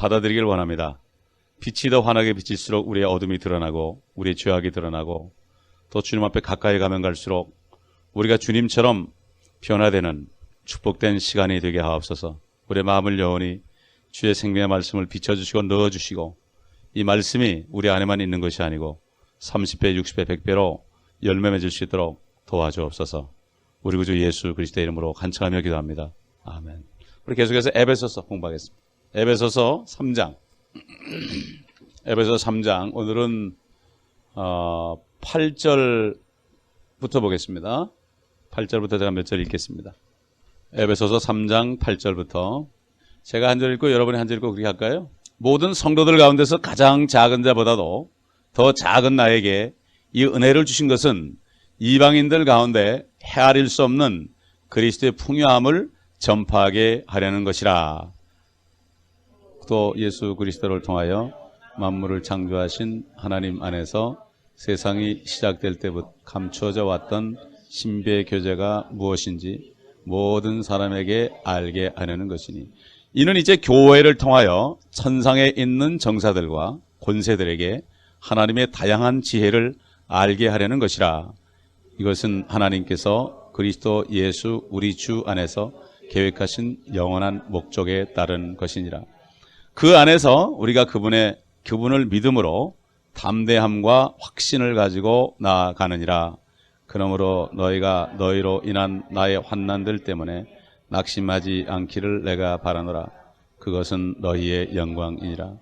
받아들이길 원합니다. 빛이 더 환하게 비칠수록 우리의 어둠이 드러나고 우리의 죄악이 드러나고 또 주님 앞에 가까이 가면 갈수록 우리가 주님처럼 변화되는 축복된 시간이 되게 하옵소서. 우리의 마음을 영원히 주의 생명의 말씀을 비춰주시고 넣어주시고 이 말씀이 우리 안에만 있는 것이 아니고 30배, 60배, 100배로 열매 맺을 수 있도록 도와주옵소서. 우리 구주 예수 그리스도의 이름으로 간청하며 기도합니다. 아멘. 우리 계속해서 에베소서 공부하겠습니다. 에베소서 3장. 에베소서 3장. 오늘은 8절부터 보겠습니다. 8절부터 제가 몇 절 읽겠습니다. 에베소서 3장 8절부터 제가 한 절 읽고 여러분이 한 절 읽고 그렇게 할까요? 모든 성도들 가운데서 가장 작은 자보다도 더 작은 나에게 이 은혜를 주신 것은 이방인들 가운데 헤아릴 수 없는 그리스도의 풍요함을 전파하게 하려는 것이라. 또 예수 그리스도를 통하여 만물을 창조하신 하나님 안에서 세상이 시작될 때부터 감추어져 왔던 신비의 교제가 무엇인지 모든 사람에게 알게 하려는 것이니 이는 이제 교회를 통하여 천상에 있는 정사들과 권세들에게 하나님의 다양한 지혜를 알게 하려는 것이라. 이것은 하나님께서 그리스도 예수 우리 주 안에서 계획하신 영원한 목적에 따른 것이니라. 그 안에서 우리가 그분을 믿음으로 담대함과 확신을 가지고 나아가느니라. 그러므로 너희가 너희로 인한 나의 환난들 때문에 낙심하지 않기를 내가 바라노라. 그것은 너희의 영광이니라.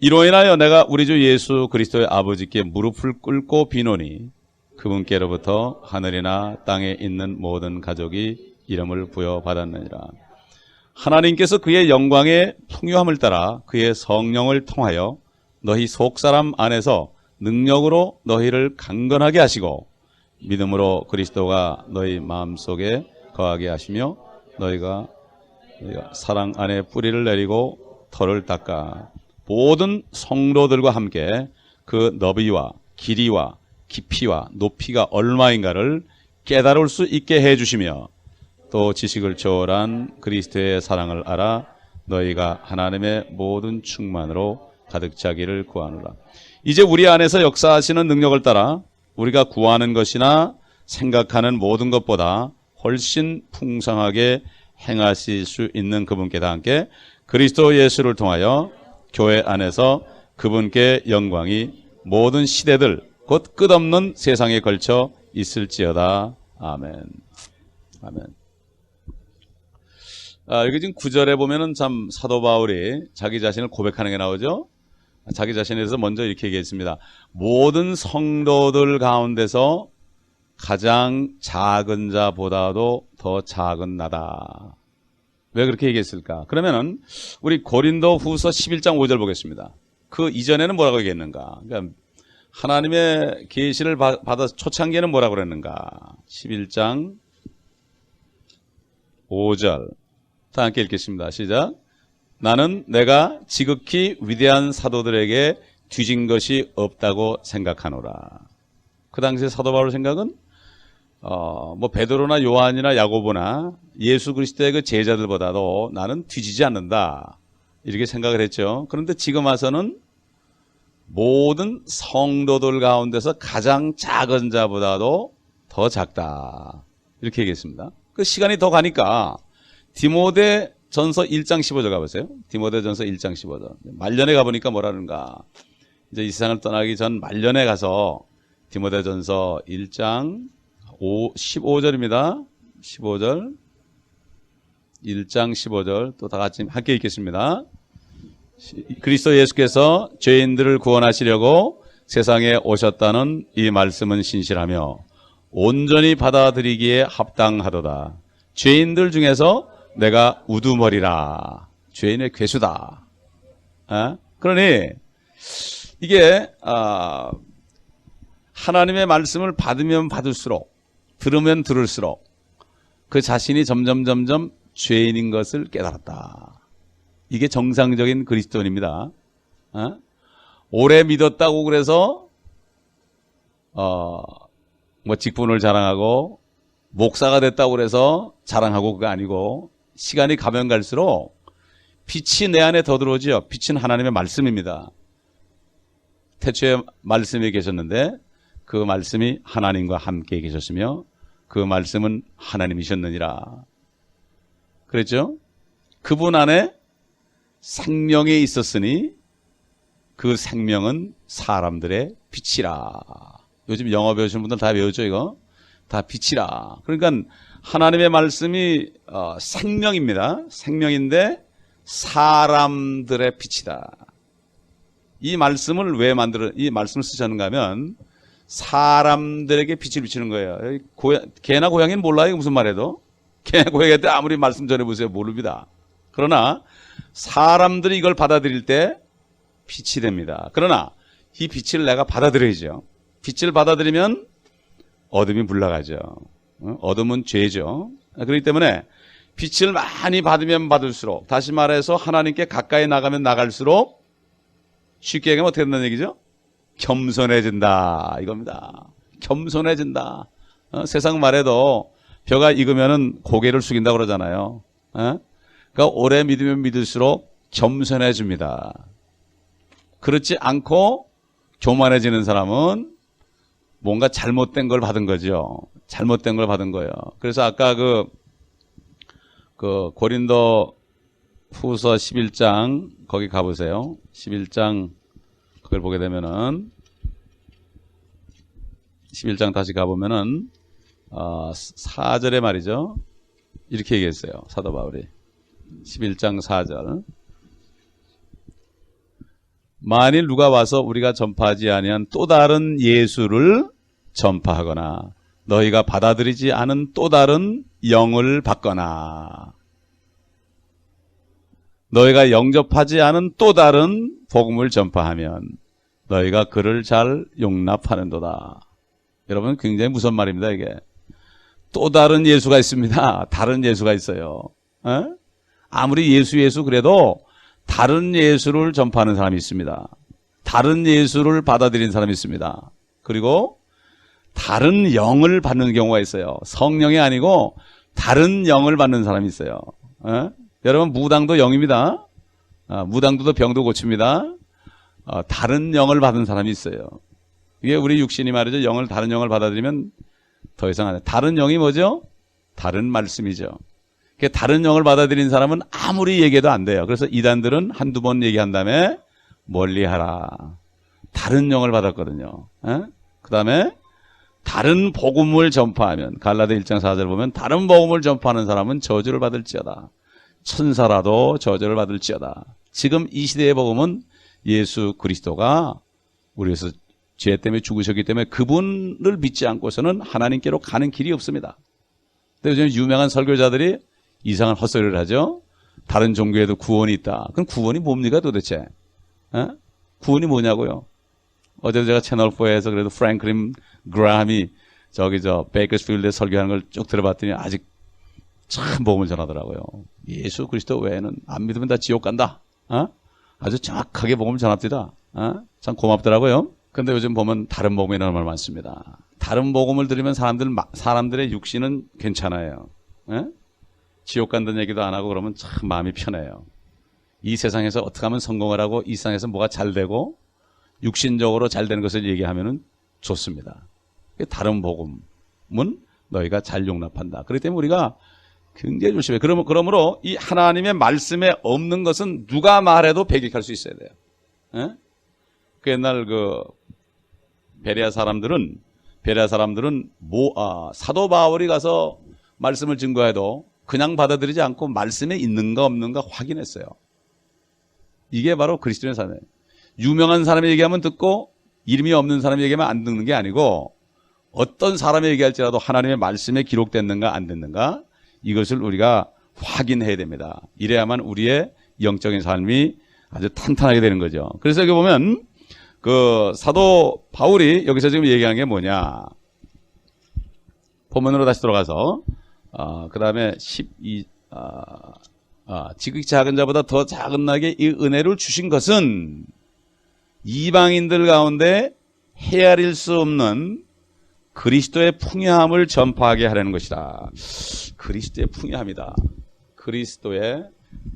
이로 인하여 내가 우리 주 예수 그리스도의 아버지께 무릎을 꿇고 비노니 그분께로부터 하늘이나 땅에 있는 모든 가족이 이름을 부여받았느니라. 하나님께서 그의 영광의 풍요함을 따라 그의 성령을 통하여 너희 속사람 안에서 능력으로 너희를 강건하게 하시고 믿음으로 그리스도가 너희 마음속에 거하게 하시며 너희가 사랑 안에 뿌리를 내리고 털을 닦아 모든 성도들과 함께 그 너비와 길이와 깊이와 높이가 얼마인가를 깨달을 수 있게 해주시며 또 지식을 초월한 그리스도의 사랑을 알아 너희가 하나님의 모든 충만으로 가득 차기를 구하노라. 이제 우리 안에서 역사하시는 능력을 따라 우리가 구하는 것이나 생각하는 모든 것보다 훨씬 풍성하게 행하실 수 있는 그분께 다 함께 그리스도 예수를 통하여 교회 안에서 그분께 영광이 모든 시대들 곧 끝없는 세상에 걸쳐 있을지어다. 아멘. 아멘. 여기 지금 9절에 보면은 참 사도 바울이 자기 자신을 고백하는 게 나오죠. 자기 자신에 대해서 먼저 이렇게 얘기했습니다. 모든 성도들 가운데서 가장 작은 자보다도 더 작은 나다. 왜 그렇게 얘기했을까? 그러면은 우리 고린도 후서 11장 5절 보겠습니다. 그 이전에는 뭐라고 얘기했는가? 그러니까 하나님의 계시를 받아서 초창기에는 뭐라고 그랬는가? 11장 5절. 다 함께 읽겠습니다. 시작. 나는 내가 지극히 위대한 사도들에게 뒤진 것이 없다고 생각하노라. 그 당시에 사도 바울 생각은 베드로나 요한이나 야고보나 예수 그리스도의 그 제자들보다도 나는 뒤지지 않는다. 이렇게 생각을 했죠. 그런데 지금 와서는 모든 성도들 가운데서 가장 작은 자보다도 더 작다. 이렇게 얘기했습니다. 그 시간이 더 가니까 디모데 전서 1장 15절 가보세요. 디모데 전서 1장 15절. 말년에 가보니까 뭐라는가. 이제 이 세상을 떠나기 전 말년에 가서 디모데 전서 1장 15절입니다. 15절. 1장 15절. 또 다 같이 함께 읽겠습니다. 그리스도 예수께서 죄인들을 구원하시려고 세상에 오셨다는 이 말씀은 신실하며 온전히 받아들이기에 합당하도다. 죄인들 중에서 내가 우두머리라. 죄인의 괴수다. 그러니 이게 하나님의 말씀을 받으면 받을수록 들으면 들을수록 그 자신이 점점 죄인인 것을 깨달았다. 이게 정상적인 그리스도인입니다. 오래 믿었다고 그래서 직분을 자랑하고 목사가 됐다고 그래서 자랑하고 그거 아니고 시간이 가면 갈수록 빛이 내 안에 더 들어오지요. 빛은 하나님의 말씀입니다. 태초에 말씀이 계셨는데 그 말씀이 하나님과 함께 계셨으며 그 말씀은 하나님이셨느니라. 그랬죠? 그분 안에 생명이 있었으니 그 생명은 사람들의 빛이라. 요즘 영어 배우시는 분들 다 외우죠, 이거? 다 빛이라. 그러니까 하나님의 말씀이 생명입니다. 생명인데 사람들의 빛이다. 이 말씀을 왜 이 말씀을 쓰셨는가 하면 사람들에게 빛을 비치는 거예요. 개나 고양이는 몰라요, 무슨 말해도. 개나 고양이한테 아무리 말씀 전해보세요, 모릅니다. 그러나 사람들이 이걸 받아들일 때 빛이 됩니다. 그러나 이 빛을 내가 받아들여야죠. 빛을 받아들이면 어둠이 물러가죠. 어둠은 죄죠. 그렇기 때문에 빛을 많이 받으면 받을수록, 다시 말해서 하나님께 가까이 나가면 나갈수록, 쉽게 얘기하면 어떻게 된다는 얘기죠? 겸손해진다 이겁니다. 겸손해진다. 세상 말에도 벼가 익으면 고개를 숙인다고 그러잖아요. 그러니까 오래 믿으면 믿을수록 겸손해집니다. 그렇지 않고 교만해지는 사람은 뭔가 잘못된 걸 받은 거죠. 잘못된 걸 받은 거예요. 그래서 아까 그 고린도 후서 11장 거기 가보세요. 11장 그걸 보게 되면은 11장 다시 가보면은 4절에 말이죠. 이렇게 얘기했어요. 사도 바울이 11장 4절. 만일 누가 와서 우리가 전파하지 아니한 또 다른 예수를 전파하거나 너희가 받아들이지 않은 또 다른 영을 받거나 너희가 영접하지 않은 또 다른 복음을 전파하면 너희가 그를 잘 용납하는도다. 여러분 굉장히 무서운 말입니다. 이게 또 다른 예수가 있습니다. 다른 예수가 있어요. 아무리 예수 그래도 다른 예수를 전파하는 사람이 있습니다. 다른 예수를 받아들인 사람이 있습니다. 그리고 다른 영을 받는 경우가 있어요. 성령이 아니고 다른 영을 받는 사람이 있어요. 여러분 무당도 영입니다. 무당도 병도 고칩니다. 다른 영을 받은 사람이 있어요. 이게 우리 육신이 말이죠. 다른 영을 받아들이면 더 이상 안 해요. 다른 영이 뭐죠? 다른 말씀이죠. 다른 영을 받아들인 사람은 아무리 얘기해도 안 돼요. 그래서 이단들은 한두 번 얘기한 다음에 멀리하라. 다른 영을 받았거든요. 그 다음에 다른 복음을 전파하면 갈라디아 1장 4절 보면 다른 복음을 전파하는 사람은 저주를 받을지어다. 천사라도 저주를 받을지어다. 지금 이 시대의 복음은 예수 그리스도가 우리 위해서 죄 때문에 죽으셨기 때문에 그분을 믿지 않고서는 하나님께로 가는 길이 없습니다. 근데 요즘 유명한 설교자들이 이상한 헛소리를 하죠. 다른 종교에도 구원이 있다. 그럼 구원이 뭡니까 도대체? 구원이 뭐냐고요? 어제도 제가 채널4에서 그래도 프랭클린 그라함이 베이커스필드에 설교하는 걸 쭉 들어봤더니 아직 참 복음을 전하더라고요. 예수 그리스도 외에는 안 믿으면 다 지옥 간다. 아주 정확하게 복음을 전합니다. 참 고맙더라고요. 근데 요즘 보면 다른 복음이 너무 많습니다. 다른 복음을 들으면 사람들의 육신은 괜찮아요. 지옥 간다는 얘기도 안 하고 그러면 참 마음이 편해요. 이 세상에서 어떻게 하면 성공을 하고 이 세상에서 뭐가 잘 되고 육신적으로 잘 되는 것을 얘기하면 좋습니다. 다른 복음은 너희가 잘 용납한다. 그렇기 때문에 우리가 굉장히 조심해요. 그러므로 이 하나님의 말씀에 없는 것은 누가 말해도 배격할 수 있어야 돼요. 그 옛날 베레아 사람들은 사도 바울이 가서 말씀을 증거해도 그냥 받아들이지 않고 말씀에 있는가 없는가 확인했어요. 이게 바로 그리스도인의 삶이에요. 유명한 사람이 얘기하면 듣고 이름이 없는 사람이 얘기하면 안 듣는 게 아니고 어떤 사람이 얘기할지라도 하나님의 말씀에 기록됐는가 안 됐는가 이것을 우리가 확인해야 됩니다. 이래야만 우리의 영적인 삶이 아주 탄탄하게 되는 거죠. 그래서 여기 보면 사도 바울이 여기서 지금 얘기하는 게 뭐냐. 본문으로 다시 돌아가서 그 다음에 12 지극히 작은 자보다 더 작은 나에게 이 은혜를 주신 것은 이방인들 가운데 헤아릴 수 없는 그리스도의 풍요함을 전파하게 하려는 것이다. 그리스도의 풍요함이다. 그리스도의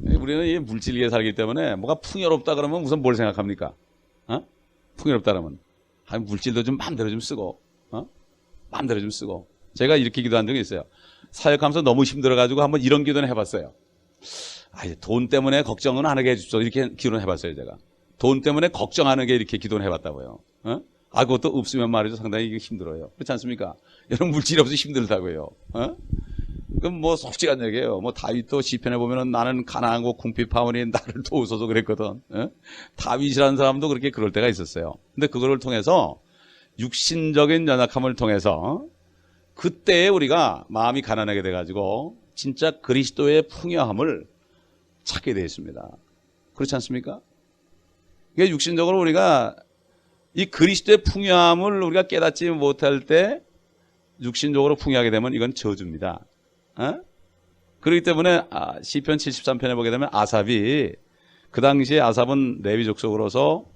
우리는 이 물질계에 살기 때문에 뭐가 풍요롭다 그러면 우선 뭘 생각합니까? 어? 풍요롭다 그러면 물질도 좀 마음대로 좀 쓰고, 마음대로 좀 쓰고. 제가 이렇게 기도한 적이 있어요. 사역하면서 너무 힘들어가지고 한번 이런 기도는 해봤어요. 이제 돈 때문에 걱정은 안 하게 해주십시오. 이렇게 기도는 해봤어요, 제가. 돈 때문에 걱정 안 하게 이렇게 기도는 해봤다고요. 그것도 없으면 말이죠. 상당히 이게 힘들어요. 그렇지 않습니까? 여러분, 물질이 없어서 힘들다고요. 그럼 뭐 솔직한 얘기예요. 뭐 다윗도 시편에 보면은 나는 가난하고 궁핍하오니 나를 도우소서 그랬거든. 다윗이라는 사람도 그렇게 그럴 때가 있었어요. 근데 그거를 통해서 육신적인 연약함을 통해서 그때에 우리가 마음이 가난하게 돼가지고 진짜 그리스도의 풍요함을 찾게 되어 있습니다. 그렇지 않습니까? 이게 육신적으로 우리가 이 그리스도의 풍요함을 우리가 깨닫지 못할 때 육신적으로 풍요하게 되면 이건 저주입니다. 그렇기 때문에 시편 73편에 보게 되면 아삽이 그 당시에 아삽은 레위 족속으로서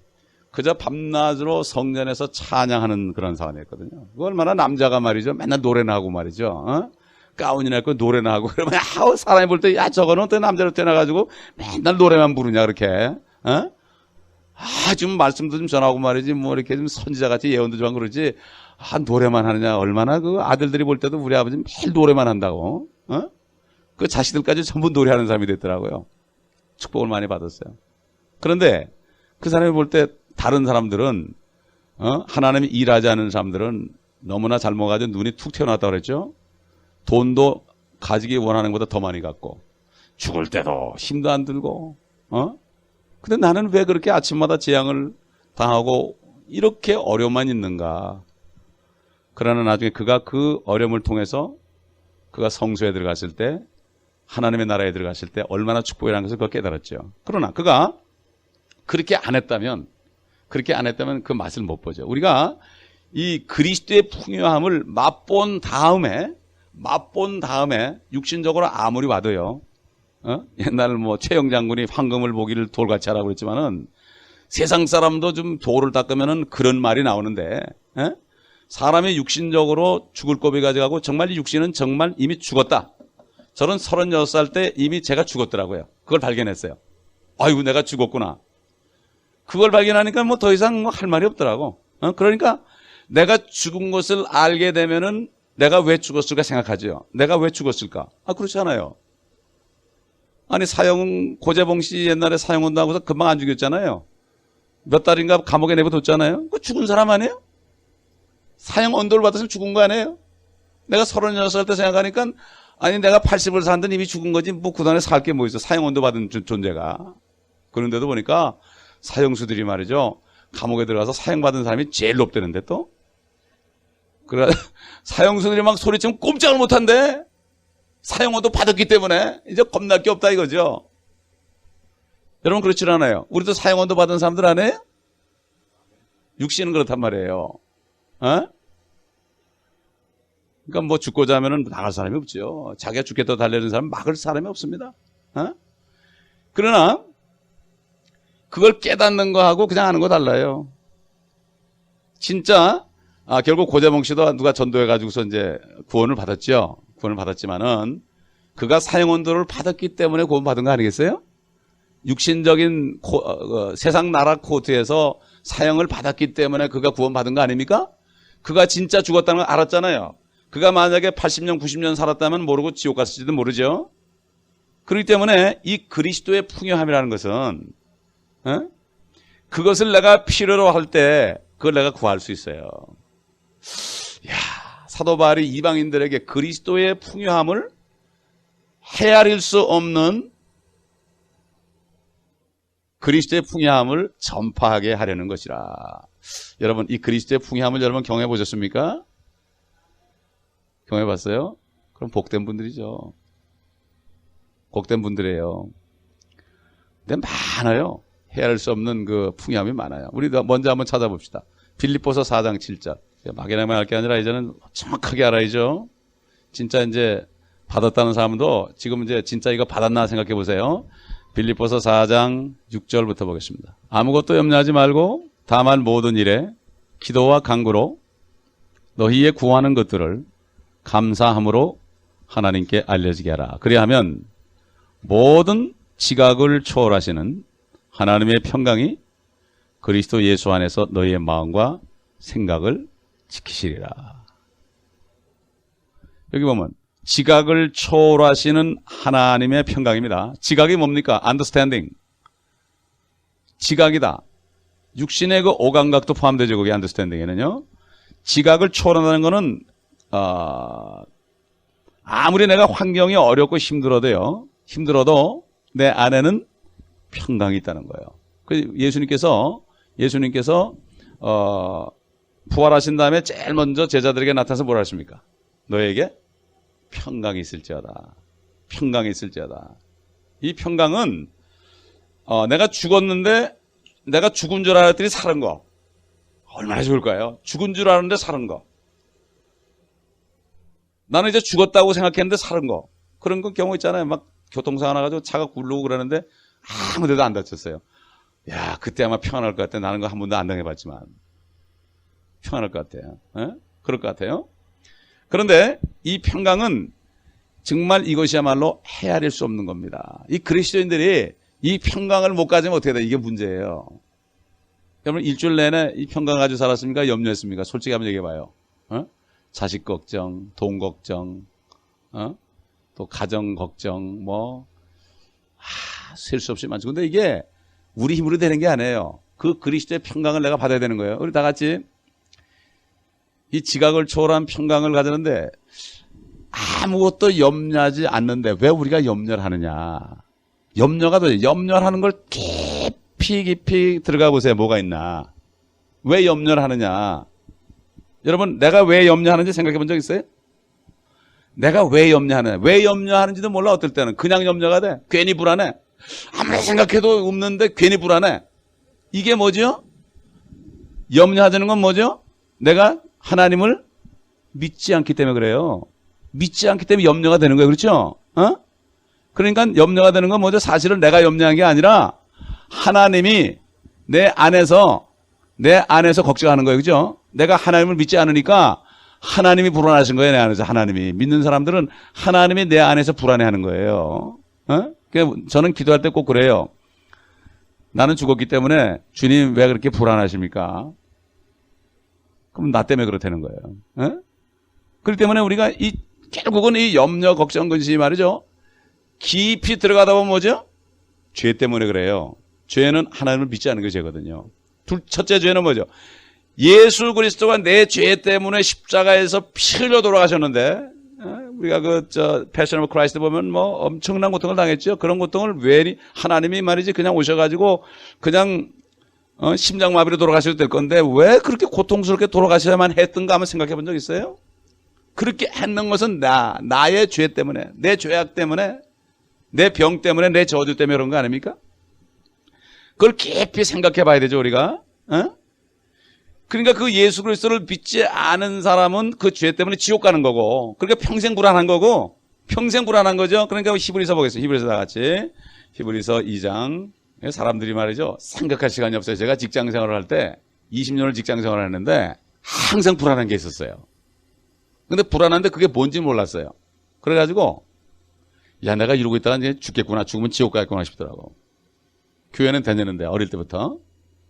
그저 밤낮으로 성전에서 찬양하는 그런 사람이었거든요. 그 얼마나 남자가 말이죠. 맨날 노래나 하고 말이죠. 가운이나 입고 노래나 하고 그러면 사람이 볼 때 야 저거는 어떤 남자로 태어나가지고 맨날 노래만 부르냐 그렇게. 좀 말씀도 좀 전하고 말이지 뭐 이렇게 좀 선지자같이 예언도 좀 하고 그러지 노래만 하느냐. 얼마나 그 아들들이 볼 때도 우리 아버지 매일 노래만 한다고. 그 자식들까지 전부 노래하는 사람이 됐더라고요. 축복을 많이 받았어요. 그런데 그 사람이 볼 때 다른 사람들은 하나님이 일하지 않은 사람들은 너무나 잘 먹어가지고 눈이 툭 튀어나왔다고 그랬죠. 돈도 가지기 원하는 것보다 더 많이 갖고 죽을 때도 힘도 안 들고 근데 나는 왜 그렇게 아침마다 재앙을 당하고 이렇게 어려움만 있는가. 그러나 나중에 그가 그 어려움을 통해서 그가 성소에 들어갔을 때 하나님의 나라에 들어갔을 때 얼마나 축복이라는 것을 그가 깨달았죠. 그러나 그가 그렇게 안 했다면 그 맛을 못 보죠. 우리가 이 그리스도의 풍요함을 맛본 다음에 육신적으로 아무리 와도요. 옛날 뭐 최영 장군이 황금을 보기를 돌같이 하라고 그랬지만은 세상 사람도 좀 돌을 닦으면은 그런 말이 나오는데 사람이 육신적으로 죽을 고비 가져가고 정말 이 육신은 정말 이미 죽었다. 저는 36살 때 이미 제가 죽었더라고요. 그걸 발견했어요. 아이고 내가 죽었구나. 그걸 발견하니까 뭐 더 이상 뭐 할 말이 없더라고. 그러니까 내가 죽은 것을 알게 되면은 내가 왜 죽었을까 생각하죠. 내가 왜 죽었을까? 그렇지 않아요. 아니 고재봉 씨 옛날에 사형온도 하고서 금방 안 죽였잖아요. 몇 달인가 감옥에 내버렸잖아요. 그 죽은 사람 아니에요? 사형 언도를 받아서 죽은 거 아니에요? 내가 36살 때 생각하니까 아니 내가 80을 산든 이미 죽은 거지 뭐 그동안에 살 게 뭐 있어. 사형 언도 받은 존재가. 그런데도 보니까 사형수들이 말이죠. 감옥에 들어가서 사형받은 사람이 제일 높다는데 또. 그래 사형수들이 막 소리치면 꼼짝을 못한대. 사형언도 받았기 때문에 이제 겁날 게 없다 이거죠. 여러분 그렇지 않아요? 우리도 사형언도 받은 사람들 아니에요? 육신은 그렇단 말이에요. 그러니까 뭐 죽고자 하면은 나갈 사람이 없죠. 자기가 죽겠다고 달려는 사람은 막을 사람이 없습니다. 그러나 그걸 깨닫는 거하고 그냥 하는 거 달라요. 진짜 결국 고재봉 씨도 누가 전도해가지고서 이제 구원을 받았죠. 구원을 받았지만은 그가 사형언도를 받았기 때문에 구원받은 거 아니겠어요? 육신적인 세상 나라 코트에서 사형을 받았기 때문에 그가 구원받은 거 아닙니까? 그가 진짜 죽었다는 걸 알았잖아요. 그가 만약에 80년, 90년 살았다면 모르고 지옥 갔을지도 모르죠. 그렇기 때문에 이 그리스도의 풍요함이라는 것은 그것을 내가 필요로 할 때 그걸 내가 구할 수 있어요. 사도 바울이 이방인들에게 그리스도의 풍요함을 헤아릴 수 없는 그리스도의 풍요함을 전파하게 하려는 것이라. 여러분 이 그리스도의 풍요함을 여러분 경험해 보셨습니까? 경험해 봤어요? 그럼 복된 분들이죠. 복된 분들이에요. 근데 많아요. 헤아릴 수 없는 그 풍요함이 많아요. 우리 먼저 한번 찾아봅시다. 빌립보서 4장 7절. 막연하게 할 게 아니라 이제는 정확하게 알아야죠. 진짜 이제 받았다는 사람도 지금 이제 진짜 이거 받았나 생각해 보세요. 빌립보서 4장 6절부터 보겠습니다. 아무것도 염려하지 말고 다만 모든 일에 기도와 간구로 너희의 구하는 것들을 감사함으로 하나님께 알려지게 하라. 그리하면 모든 지각을 초월하시는 하나님의 평강이 그리스도 예수 안에서 너희의 마음과 생각을 지키시리라. 여기 보면 지각을 초월하시는 하나님의 평강입니다. 지각이 뭡니까? understanding. 지각이다. 육신의 그 오감각도 포함되죠. 거기 understanding에는요. 지각을 초월한다는 것은 아무리 내가 환경이 어렵고 힘들어도 내 안에는 평강이 있다는 거예요. 예수님께서 부활하신 다음에 제일 먼저 제자들에게 나타나서 뭐라 하십니까? 너에게 평강이 있을지어다. 평강이 있을지어다. 이 평강은 내가 죽었는데 내가 죽은 줄 알았더니 사는 거. 얼마나 좋을까요? 죽은 줄 알았는데 사는 거. 나는 이제 죽었다고 생각했는데 사는 거. 그런 경우 있잖아요. 막 교통사고 나가지고 차가 굴르고 그러는데 아무 데도 안 다쳤어요. 야, 그때 아마 평안할 것 같아. 나는 거 한 번도 안 당해봤지만. 평안할 것 같아요. 에? 그럴 것 같아요. 그런데 이 평강은 정말 이것이야말로 헤아릴 수 없는 겁니다. 이 그리스도인들이 이 평강을 못 가지면 어떻게 돼? 이게 문제예요. 여러분 일주일 내내 이 평강 가지고 살았습니까? 염려했습니까? 솔직히 한번 얘기해봐요. 자식 걱정, 돈 걱정, 또 가정 걱정, 셀 수 없이 많죠. 근데 이게 우리 힘으로 되는 게 아니에요. 그 그리스도의 평강을 내가 받아야 되는 거예요. 우리 다 같이 이 지각을 초월한 평강을 가졌는데 아무것도 염려하지 않는데 왜 우리가 염려를 하느냐. 염려가 돼. 염려하는 걸 깊이 들어가 보세요. 뭐가 있나. 왜 염려를 하느냐. 여러분 내가 왜 염려하는지 생각해 본 적 있어요? 내가 왜 염려하느냐. 왜 염려하는지도 몰라. 어떨 때는 그냥 염려가 돼. 괜히 불안해. 아무리 생각해도 없는데 괜히 불안해. 이게 뭐죠? 염려하자는 건 뭐죠? 내가 하나님을 믿지 않기 때문에 그래요. 믿지 않기 때문에 염려가 되는 거예요. 그렇죠? 그러니까 염려가 되는 건 뭐죠? 사실은 내가 염려한 게 아니라 하나님이 내 안에서 걱정하는 거예요. 그죠? 내가 하나님을 믿지 않으니까 하나님이 불안하신 거예요. 내 안에서. 하나님이. 믿는 사람들은 하나님이 내 안에서 불안해하는 거예요. 저는 기도할 때 꼭 그래요. 나는 죽었기 때문에 주님 왜 그렇게 불안하십니까? 그럼 나 때문에 그렇다는 거예요. 그렇기 때문에 우리가 결국은 이 염려, 걱정, 근심이 말이죠. 깊이 들어가다 보면 뭐죠? 죄 때문에 그래요. 죄는 하나님을 믿지 않는 게 죄거든요. 첫째 죄는 뭐죠? 예수 그리스도가 내 죄 때문에 십자가에서 피 흘려 돌아가셨는데, 우리가 패션 오브 크라이스트 보면 엄청난 고통을 당했죠. 그런 고통을 왜 하나님이 말이지 그냥 오셔가지고 그냥 심장마비로 돌아가셔도 될 건데 왜 그렇게 고통스럽게 돌아가셔야만 했던가 한번 생각해 본 적 있어요? 그렇게 했는 것은 나의 죄 때문에, 내 죄악 때문에, 내 병 때문에, 내 저주 때문에 그런 거 아닙니까? 그걸 깊이 생각해 봐야 되죠, 우리가. 그러니까 그 예수 그리스도를 믿지 않은 사람은 그 죄 때문에 지옥 가는 거고, 그러니까 평생 불안한 거고, 평생 불안한 거죠. 그러니까 히브리서 보겠습니다. 히브리서 다 같이. 히브리서 2장. 사람들이 말이죠. 생각할 시간이 없어요. 제가 직장 생활을 할 때 20년을 직장 생활을 했는데 항상 불안한 게 있었어요. 근데 불안한데 그게 뭔지 몰랐어요. 그래가지고 야, 내가 이러고 있다가 이제 죽겠구나. 죽으면 지옥 가겠구나 싶더라고. 교회는 다녔는데 어릴 때부터.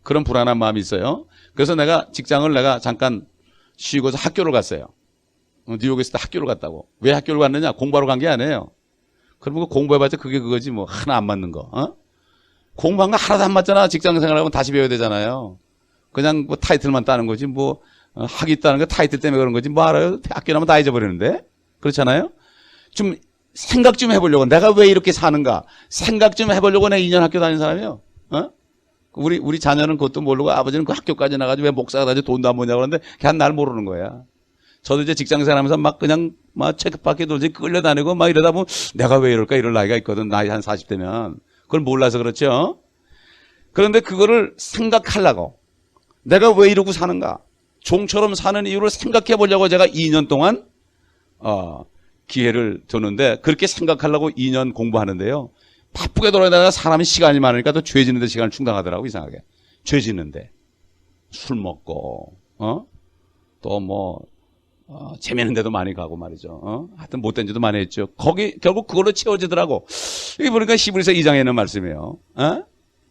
그런 불안한 마음이 있어요. 그래서 직장을 잠깐 쉬고서 학교를 갔어요. 뉴욕에 있을 때 학교를 갔다고. 왜 학교를 갔느냐? 공부하러 간 게 아니에요. 그러면 공부해봤자 그게 그거지 뭐. 하나 안 맞는 거. 공부한 거 하나도 안 맞잖아. 직장 생활하면 다시 배워야 되잖아요. 그냥 타이틀만 따는 거지 학위 있다는 거 타이틀 때문에 그런 거지 알아요? 학교 나면 다 잊어버리는데. 그렇잖아요? 좀 생각 좀 해보려고. 내가 왜 이렇게 사는가? 생각 좀 해보려고 내가 2년 학교 다닌 사람이에요. 우리 자녀는 그것도 모르고 아버지는 그 학교까지 나가지고 왜 목사가 다지 돈도 안 버냐고 그러는데 그냥 날 모르는 거야. 저도 이제 직장생활 하면서 그냥 체크바퀴 돌지 끌려다니고 이러다 보면 내가 왜 이럴까 이럴 나이가 있거든. 나이 한 40대면. 그걸 몰라서 그렇죠. 그런데 그거를 생각하려고. 내가 왜 이러고 사는가. 종처럼 사는 이유를 생각해 보려고 제가 2년 동안 기회를 줬는데 그렇게 생각하려고 2년 공부하는데요. 바쁘게 돌아다니다가 사람이 시간이 많으니까 또 죄 짓는 데 시간을 충당하더라고. 이상하게. 죄 짓는데 술 먹고 또 재미있는 데도 많이 가고 말이죠. 하여튼 못된 짓도 많이 했죠. 거기 결국 그걸로 채워지더라고. 여기 보니까 히브리서 2장에 있는 말씀이에요.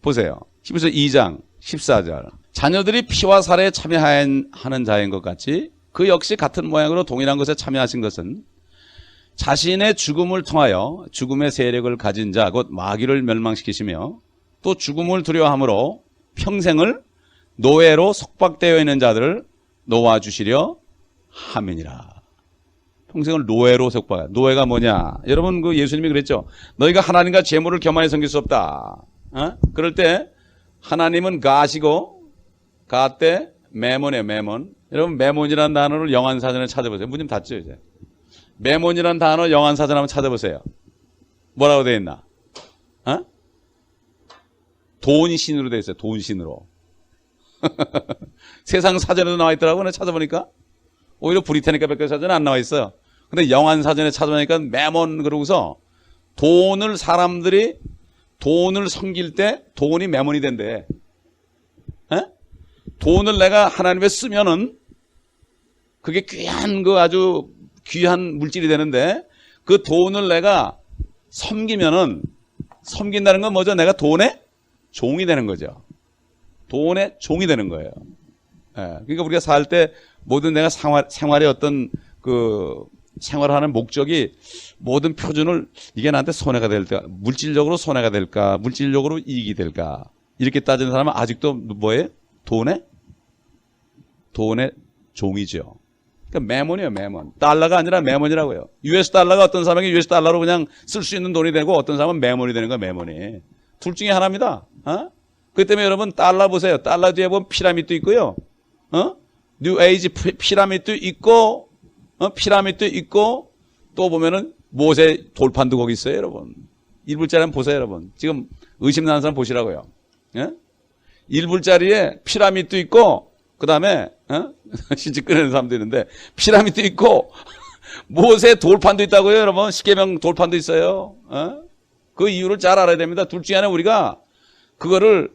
보세요. 히브리서 2장 14절. 자녀들이 피와 살에 참여하는 자인 것 같이 그 역시 같은 모양으로 동일한 것에 참여하신 것은 자신의 죽음을 통하여 죽음의 세력을 가진 자 곧 마귀를 멸망시키시며 또 죽음을 두려워함으로 평생을 노예로 속박되어 있는 자들을 놓아주시려 함이니라. 평생을 노예로 속박해. 노예가 뭐냐? 여러분 그 예수님이 그랬죠. 너희가 하나님과 재물을 겸하여 섬길 수 없다. 그럴 때 하나님은 가시고 가 때 매몬이에요. 매몬. 여러분 매몬이라는 단어를 영한사전에 찾아보세요. 문 좀 닫죠 이제. 매몬이라는 단어 영한사전 한번 찾아보세요. 뭐라고 되어 있나? 돈신으로 되어 있어요. 돈신으로. 세상 사전에도 나와 있더라고요. 내가 찾아보니까. 오히려 브리타니카 백과사전에 안 나와 있어요. 근데 영한사전에 찾아보니까 매몬 그러고서 사람들이 돈을 섬길 때 돈이 매몬이 된대. 돈을 내가 하나님에 쓰면은 그게 귀한 아주 귀한 물질이 되는데 그 돈을 내가 섬긴다는 건 뭐죠? 내가 돈의 종이 되는 거죠. 돈의 종이 되는 거예요. 그러니까 우리가 살 때 모든 내가 생활의 어떤 생활하는 목적이 모든 표준을 이게 나한테 손해가 될까? 물질적으로 손해가 될까? 물질적으로 이익이 될까? 이렇게 따지는 사람은 아직도 뭐예요? 돈의 종이죠. 그러니까 매몬이에요, 매몬. 달러가 아니라 매몬이라고요. US 달러가 어떤 사람에게 US 달러로 그냥 쓸 수 있는 돈이 되고 어떤 사람은 매몬이 되는 거야, 매몬이. 둘 중에 하나입니다. 그렇기 때문에 여러분 달러 보세요. 달러 뒤에 보면 피라미드도 있고요. 뉴 에이지 피라미드도 있고, 피라미드도 있고, 또 보면은 모세 돌판도 거기 있어요, 여러분. 1불짜리 한번 보세요, 여러분. 지금 의심나는 사람 보시라고요. 1불짜리에 피라미드도 있고, 그 다음에, 신지 꺼내는 사람도 있는데, 피라미드도 있고, 모세 돌판도 있다고요, 여러분. 십계명 돌판도 있어요. 그 이유를 잘 알아야 됩니다. 둘 중에 하나 우리가 그거를,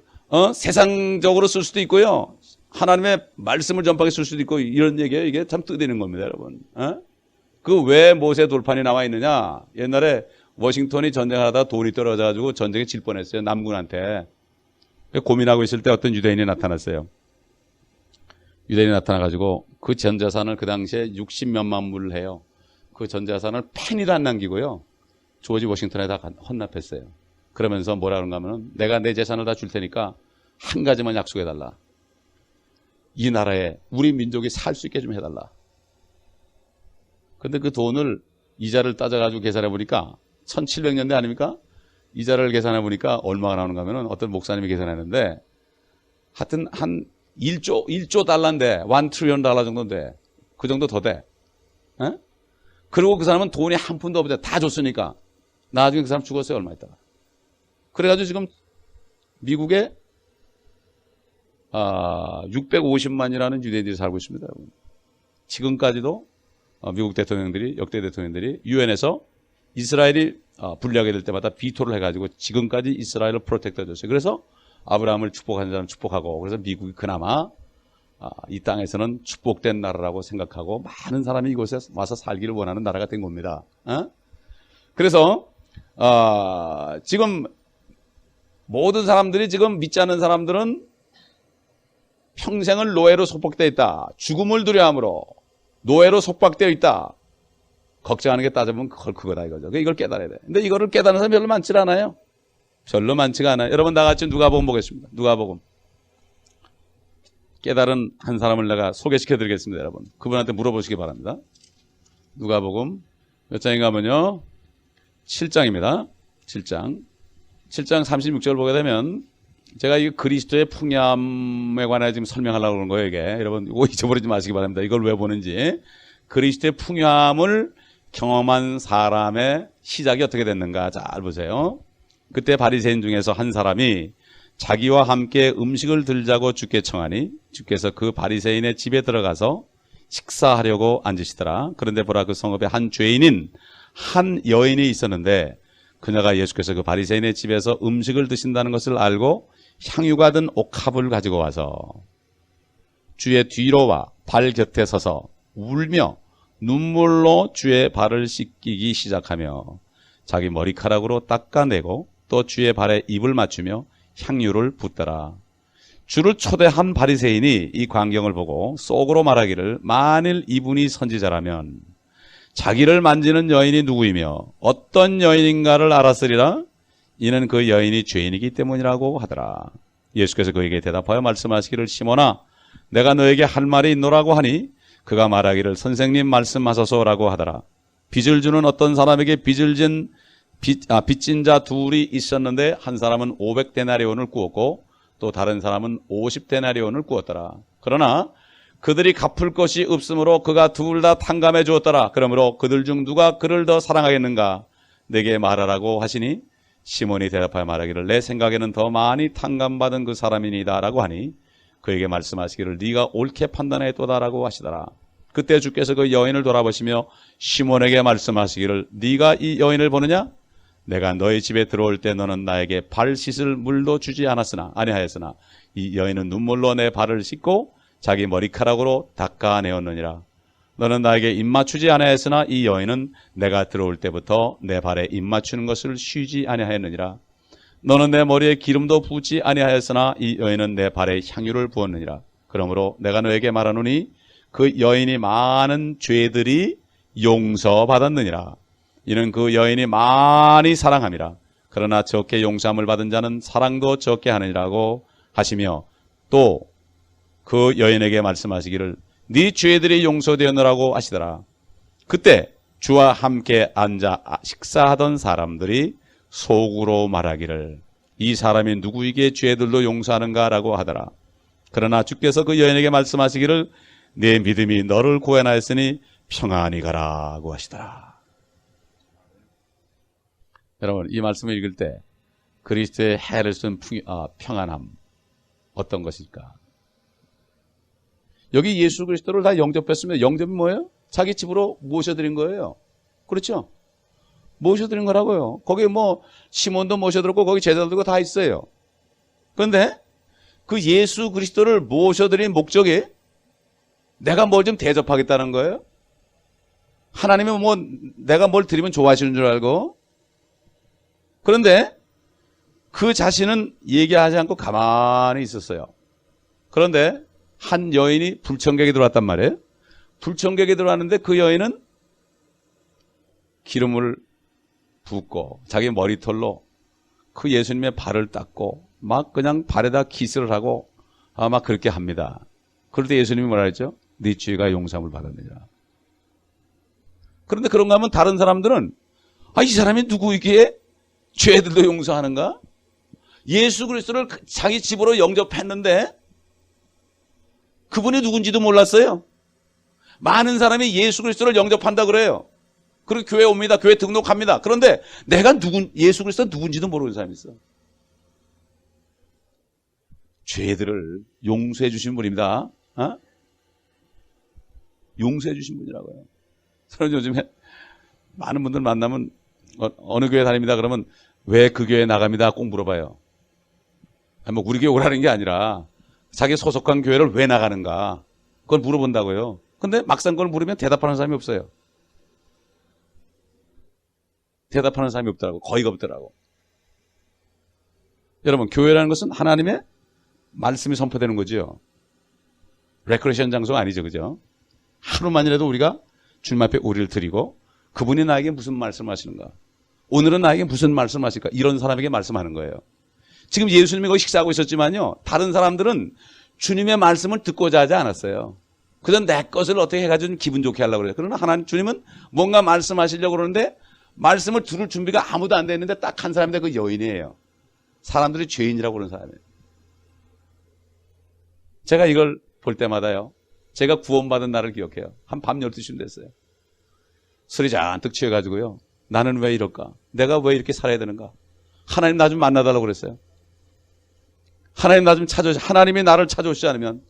세상적으로 쓸 수도 있고요. 하나님의 말씀을 전파하게 쓸 수도 있고, 이런 얘기예요. 이게 참 뜨대는 겁니다, 여러분. 그 왜 모세 돌판이 나와 있느냐? 옛날에 워싱턴이 전쟁하다 돈이 떨어져가지고 전쟁에 질 뻔했어요. 남군한테. 고민하고 있을 때 어떤 유대인이 나타났어요. 유대인이 나타나가지고 그 전 재산을 그 당시에 60몇만 불을 해요. 그 전 재산을 펜이도 안 남기고요. 조지 워싱턴에다 헌납했어요. 그러면서 뭐라 그런가 하면은 내가 내 재산을 다 줄 테니까 한 가지만 약속해달라. 이 나라에 우리 민족이 살 수 있게 좀 해달라. 근데 그 돈을 이자를 따져가지고 계산해보니까 1700년대 아닙니까? 이자를 계산해보니까 얼마가 나오는가 하면은 어떤 목사님이 계산했는데 하여튼 한 1조 달러인데 1 트리언 달러 정도인데 그 정도 더 돼. 그리고 그 사람은 돈이 한 푼도 없대. 다 줬으니까. 나중에 그 사람 죽었어요. 얼마 있다가. 그래가지고 지금 미국에 650만이라는 유대인들이 살고 있습니다. 여러분. 지금까지도 미국 대통령들이 역대 대통령들이 유엔에서 이스라엘이 분리하게 될 때마다 비토를 해가지고 지금까지 이스라엘을 프로텍트 해줬어요. 그래서 아브라함을 축복하는 사람 축복하고 그래서 미국이 그나마 이 땅에서는 축복된 나라라고 생각하고 많은 사람이 이곳에 와서 살기를 원하는 나라가 된 겁니다. 그래서 지금 모든 사람들이 지금 믿지 않는 사람들은 평생을 노예로 속박되어 있다. 죽음을 두려워함으로 노예로 속박되어 있다. 걱정하는 게 따져보면 그거다 이거죠. 이걸 깨달아야 돼. 근데 이거를 깨달는 사람이 별로 많지 않아요. 별로 많지가 않아요. 여러분 다 같이 누가복음 보겠습니다. 누가복음. 깨달은 한 사람을 내가 소개시켜 드리겠습니다. 여러분. 그분한테 물어보시기 바랍니다. 누가복음 몇 장인가 하면요. 7장입니다. 7장 36절 보게 되면 제가 이 그리스도의 풍요함에 관해 지금 설명하려고 그러는 거예요. 이게 여러분 이거 잊어버리지 마시기 바랍니다. 이걸 왜 보는지. 그리스도의 풍요함을 경험한 사람의 시작이 어떻게 됐는가. 잘 보세요. 그때 바리새인 중에서 한 사람이 자기와 함께 음식을 들자고 주께 청하니 주께서 그 바리새인의 집에 들어가서 식사하려고 앉으시더라. 그런데 보라 그 성읍에 한 죄인인 한 여인이 있었는데 그녀가 예수께서 그 바리새인의 집에서 음식을 드신다는 것을 알고 향유가 든 옥합을 가지고 와서 주의 뒤로 와 발 곁에 서서 울며 눈물로 주의 발을 씻기기 시작하며 자기 머리카락으로 닦아내고 또 주의 발에 입을 맞추며 향유를 붓더라. 주를 초대한 바리새인이 이 광경을 보고 속으로 말하기를 만일 이분이 선지자라면 자기를 만지는 여인이 누구이며 어떤 여인인가를 알았으리라. 이는 그 여인이 죄인이기 때문이라고 하더라. 예수께서 그에게 대답하여 말씀하시기를 시몬아 내가 너에게 할 말이 있노라고 하니 그가 말하기를 선생님 말씀하소서라고 하더라. 빚을 주는 어떤 사람에게 빚진 자 둘이 있었는데 한 사람은 500데나리온을 꾸었고 또 다른 사람은 50데나리온을 꾸었더라. 그러나 그들이 갚을 것이 없으므로 그가 둘 다 탕감해 주었더라. 그러므로 그들 중 누가 그를 더 사랑하겠는가? 내게 말하라고 하시니 시몬이 대답하여 말하기를 내 생각에는 더 많이 탕감받은 그 사람이니이다 라고 하니 그에게 말씀하시기를 네가 옳게 판단했도다라고 하시더라. 그때 주께서 그 여인을 돌아보시며 시몬에게 말씀하시기를 네가 이 여인을 보느냐? 내가 너희 집에 들어올 때 너는 나에게 발 씻을 물도 주지 아니하였으나 이 여인은 눈물로 내 발을 씻고 자기 머리카락으로 닦아내었느니라. 너는 나에게 입 맞추지 아니하였으나 이 여인은 내가 들어올 때부터 내 발에 입 맞추는 것을 쉬지 아니하였느니라. 너는 내 머리에 기름도 붓지 아니하였으나 이 여인은 내 발에 향유를 부었느니라. 그러므로 내가 너에게 말하노니 그 여인이 많은 죄들이 용서받았느니라. 이는 그 여인이 많이 사랑함이라. 그러나 적게 용서함을 받은 자는 사랑도 적게 하느니라고 하시며 또 그 여인에게 말씀하시기를 네 죄들이 용서되었느라고 하시더라. 그때 주와 함께 앉아 식사하던 사람들이 속으로 말하기를 이 사람이 누구에게 죄들도 용서하는가라고 하더라. 그러나 주께서 그 여인에게 말씀하시기를 내 믿음이 너를 구원하였으니 평안히 가라고 하시더라. 여러분 이 말씀을 읽을 때 그리스도의 해를 쓴 평안함 어떤 것일까? 여기 예수 그리스도를 다 영접했으면 영접이 뭐예요? 자기 집으로 모셔드린 거예요. 그렇죠? 모셔드린 거라고요. 거기 뭐 시몬도 모셔들었고 거기 제자들도 다 있어요. 그런데 그 예수 그리스도를 모셔드린 목적이 내가 뭘 좀 대접하겠다는 거예요? 하나님이 뭐 내가 뭘 드리면 좋아하시는 줄 알고. 그런데 그 자신은 얘기하지 않고 가만히 있었어요. 그런데 한 여인이 불청객이 들어왔단 말이에요. 불청객이 들어왔는데 그 여인은 기름을 붓고 자기 머리털로 그 예수님의 발을 닦고 막 그냥 발에다 키스를 하고 막 그렇게 합니다. 그럴 때 예수님이 뭐라 했죠? 네 죄가 용서함을 받았느니라. 그런데 그런가 하면 다른 사람들은 이 사람이 누구이기에 죄들도 용서하는가? 예수 그리스도를 자기 집으로 영접했는데 그분이 누군지도 몰랐어요. 많은 사람이 예수 그리스도를 영접한다 그래요. 그리고 교회 옵니다. 교회 등록합니다. 그런데 내가 예수 그리스도가 누군지도 모르는 사람이 있어. 죄들을 용서해 주신 분입니다. 용서해 주신 분이라고요. 저는 요즘에 많은 분들 만나면 어느 교회 다닙니다. 그러면 왜 그 교회 나갑니다. 꼭 물어봐요. 뭐 우리 교회 오라는 게 아니라 자기 소속한 교회를 왜 나가는가 그걸 물어본다고요. 근데 막상 그걸 물으면 대답하는 사람이 없어요. 대답하는 사람이 없더라고. 거의가 없더라고. 여러분 교회라는 것은 하나님의 말씀이 선포되는 거죠. 레크레이션 장소가 아니죠. 그죠? 하루만이라도 우리가 주님 앞에 우리를 드리고 그분이 나에게 무슨 말씀을 하시는가, 오늘은 나에게 무슨 말씀을 하실까, 이런 사람에게 말씀하는 거예요. 지금 예수님이 거기 식사하고 있었지만요, 다른 사람들은 주님의 말씀을 듣고자 하지 않았어요. 그전 내 것을 어떻게 해가지고 기분 좋게 하려고 그래요. 그러나 하나님 주님은 뭔가 말씀하시려고 그러는데 말씀을 들을 준비가 아무도 안 돼 있는데 딱 한 사람인데 그 여인이에요. 사람들이 죄인이라고 그러는 사람이에요. 제가 이걸 볼 때마다요, 제가 구원받은 날을 기억해요. 한 밤 12시쯤 됐어요. 술이 잔뜩 취해가지고요, 나는 왜 이럴까? 내가 왜 이렇게 살아야 되는가? 하나님 나 좀 만나달라고 그랬어요. 하나님 나 좀 찾아오시, 하나님이 나를 찾아오시지 않으면,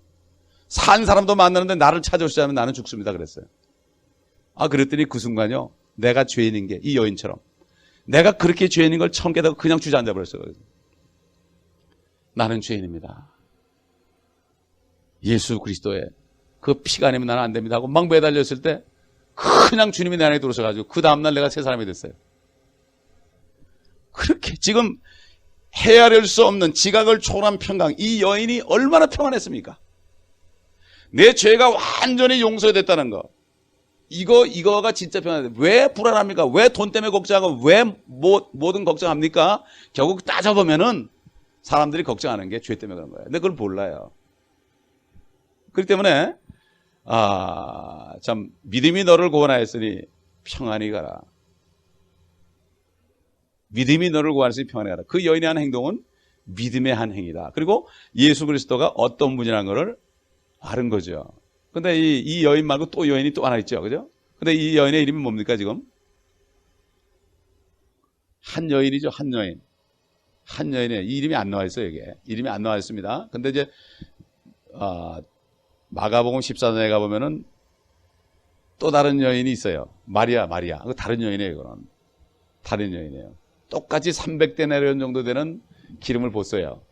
산 사람도 만나는데 나를 찾아오시지 않으면 나는 죽습니다 그랬어요. 그랬더니 그 순간요, 내가 죄인인 게 이 여인처럼 내가 그렇게 죄인인 걸 처음 깨닫고 그냥 주저앉아 버렸어요. 나는 죄인입니다. 예수 그리스도의 그 피가 아니면 나는 안 됩니다 하고 막 매달렸을 때 그냥 주님이 내 안에 들어오셔가지고 그 다음날 내가 새 사람이 됐어요. 그렇게 지금 헤아릴 수 없는 지각을 초월한 평강, 이 여인이 얼마나 평안했습니까? 내 죄가 완전히 용서됐다는 거. 이거가 진짜 평안해. 왜 불안합니까? 왜 돈 때문에 걱정하고 왜 뭐든 걱정합니까? 결국 따져보면은 사람들이 걱정하는 게 죄 때문에 그런 거예요. 근데 그걸 몰라요. 그렇기 때문에 참 믿음이 너를 구원하였으니 평안히 가라. 믿음이 너를 구원하였으니 평안히 가라. 그 여인의 한 행동은 믿음의 한 행위다. 그리고 예수 그리스도가 어떤 분이라는 것을 아는 거죠. 근데 이 여인 말고 또 여인이 또 하나 있죠. 그죠? 근데 이 여인의 이름이 뭡니까, 지금? 한 여인이죠, 한 여인. 한 여인의 이 이름이 안 나와 있어요, 이게. 이름이 안 나와 있습니다. 근데 이제, 마가복음 14장에 가보면은 또 다른 여인이 있어요. 마리아. 그 다른 여인이에요, 이거는. 다른 여인이에요. 똑같이 300데나리온 정도 되는 기름을 붓어요.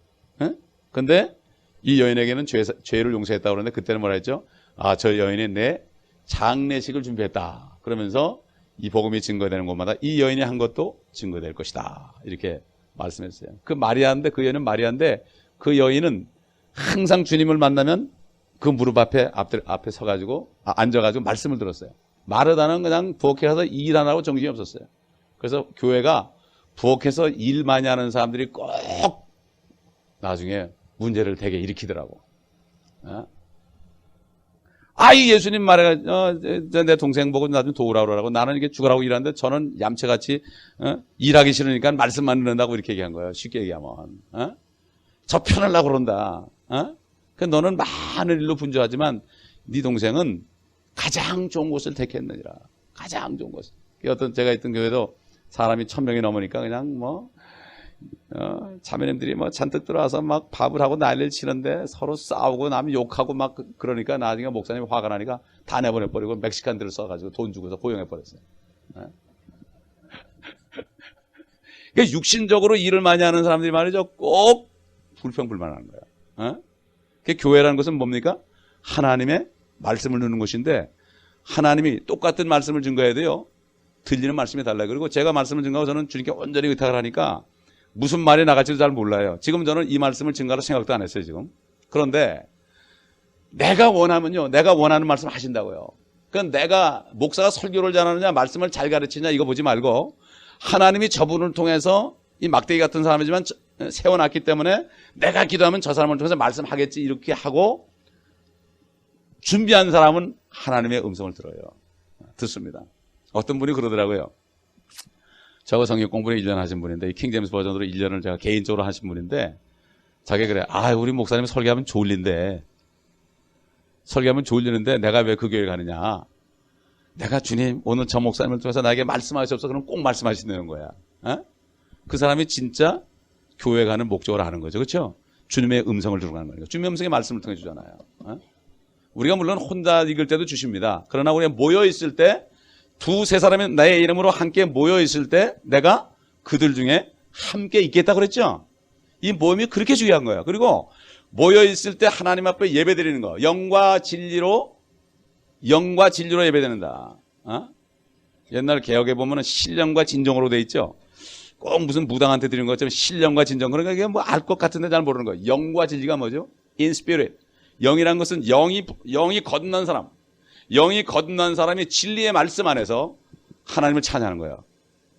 근데 이 여인에게는 죄를 용서했다고 그러는데 그때는 뭐라 했죠? 저 여인이 내 장례식을 준비했다. 그러면서 이 복음이 증거되는 곳마다 이 여인이 한 것도 증거될 것이다. 이렇게 말씀했어요. 그 여인은 마리아인데 그 여인은 항상 주님을 만나면 그 무릎 앞에 서가지고, 앉아가지고 말씀을 들었어요. 마르다는 그냥 부엌에 가서 일 안 하고 정신이 없었어요. 그래서 교회가 부엌에서 일 많이 하는 사람들이 꼭 나중에 문제를 되게 일으키더라고. 이 예수님 말에, 내 동생 보고 나 좀 도우라고 그러라고. 나는 이게 죽으라고 일하는데 저는 얌체같이, 일하기 싫으니까 말씀만 듣는다고 이렇게 얘기한 거예요. 쉽게 얘기하면. 저 편하려고 그런다. 그 너는 많은 일로 분주하지만 네 동생은 가장 좋은 곳을 택했느니라. 가장 좋은 곳. 제가 있던 교회도 사람이 1000명이 넘으니까 그냥 자매님들이 잔뜩 들어와서 막 밥을 하고 난리를 치는데 서로 싸우고 남 욕하고 막 그러니까 나중에 목사님이 화가 나니까 다 내보내버리고 멕시칸들을 써가지고 돈 주고서 고용해버렸어요. 그러니까 육신적으로 일을 많이 하는 사람들이 말이죠. 꼭 불평불만하는 거예요. 교회라는 것은 뭡니까? 하나님의 말씀을 듣는 것인데 하나님이 똑같은 말씀을 증거해야 돼요. 들리는 말씀이 달라요. 그리고 제가 말씀을 증거하고 저는 주님께 온전히 의탁을 하니까 무슨 말이 나갈지도 잘 몰라요. 지금 저는 이 말씀을 증거하러 생각도 안 했어요, 지금. 그런데 내가 원하면요. 내가 원하는 말씀을 하신다고요. 그건 내가 목사가 설교를 잘하느냐 말씀을 잘 가르치냐 이거 보지 말고 하나님이 저분을 통해서 이 막대기 같은 사람이지만 세워놨기 때문에 내가 기도하면 저 사람을 통해서 말씀하겠지 이렇게 하고 준비한 사람은 하나님의 음성을 들어요. 듣습니다. 어떤 분이 그러더라고요. 저거 성경 공부를 1년 하신 분인데 이 킹제임스 버전으로 1년을 제가 개인적으로 하신 분인데 자기가 그래. 우리 목사님 설교하면 졸린데 내가 왜 그 교회 가느냐. 내가 주님 오늘 저 목사님을 통해서 나에게 말씀하셨어. 그럼 꼭 말씀하신다는 거야. 그 사람이 진짜 교회 가는 목적을 아는 거죠. 그렇죠? 주님의 음성을 들고 가는 거니까. 주님의 음성의 말씀을 통해 주잖아요. 우리가 물론 혼자 읽을 때도 주십니다. 그러나 우리가 모여 있을 때 두세 사람이 나의 이름으로 함께 모여 있을 때 내가 그들 중에 함께 있겠다 그랬죠? 이 모임이 그렇게 중요한 거예요. 그리고 모여 있을 때 하나님 앞에 예배드리는 거. 영과 진리로 예배드린다. 옛날 개혁에 보면은 신령과 진정으로 돼 있죠. 꼭 무슨 무당한테 드리는 것처럼 신령과 진정. 그러니까 이게 알 것 같은데 잘 모르는 거예요. 영과 진리가 뭐죠? In spirit. 영이란 것은 영이 거듭난 사람. 영이 거듭난 사람이 진리의 말씀 안에서 하나님을 찬양하는 거예요.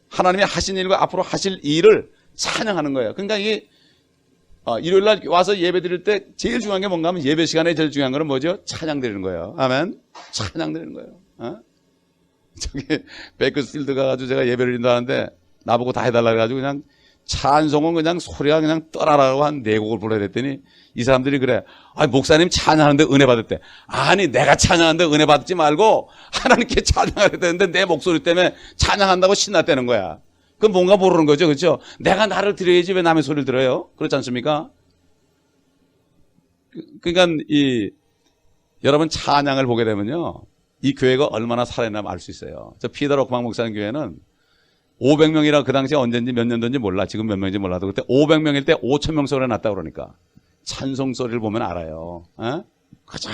하나님이 하신 일과 앞으로 하실 일을 찬양하는 거예요. 그러니까 이게 일요일 날 와서 예배 드릴 때 제일 중요한 게 뭔가 하면 예배 시간에 제일 중요한 거는 뭐죠? 찬양 드리는 거예요. 아멘. 찬양 드리는 거예요. 저기 베이커스필드 가가지고 제가 예배를 드린다는데 나보고 다 해달라 그래가지고 그냥 찬송은 그냥 소리가 그냥 떠라라고 한 4곡을 불러야 됐더니 이 사람들이 그래. 목사님 찬양하는데 은혜 받았대. 아니 내가 찬양하는데 은혜 받지 말고 하나님께 찬양해야 되는데 내 목소리 때문에 찬양한다고 신났다는 거야. 그건 뭔가 모르는 거죠. 그렇죠? 내가 나를 드려야지 왜 남의 소리를 들어요? 그렇지 않습니까? 그러니까 여러분 찬양을 보게 되면요. 이 교회가 얼마나 살아있나 알 수 있어요. 저 피더 로크망 목사님 교회는 500명이라 그 당시에 언제인지 몇 년도인지 몰라. 지금 몇 명인지 몰라도 그때 500명일 때 5,000명 소리가 났다고 그러니까. 찬송 소리를 보면 알아요. 그죠?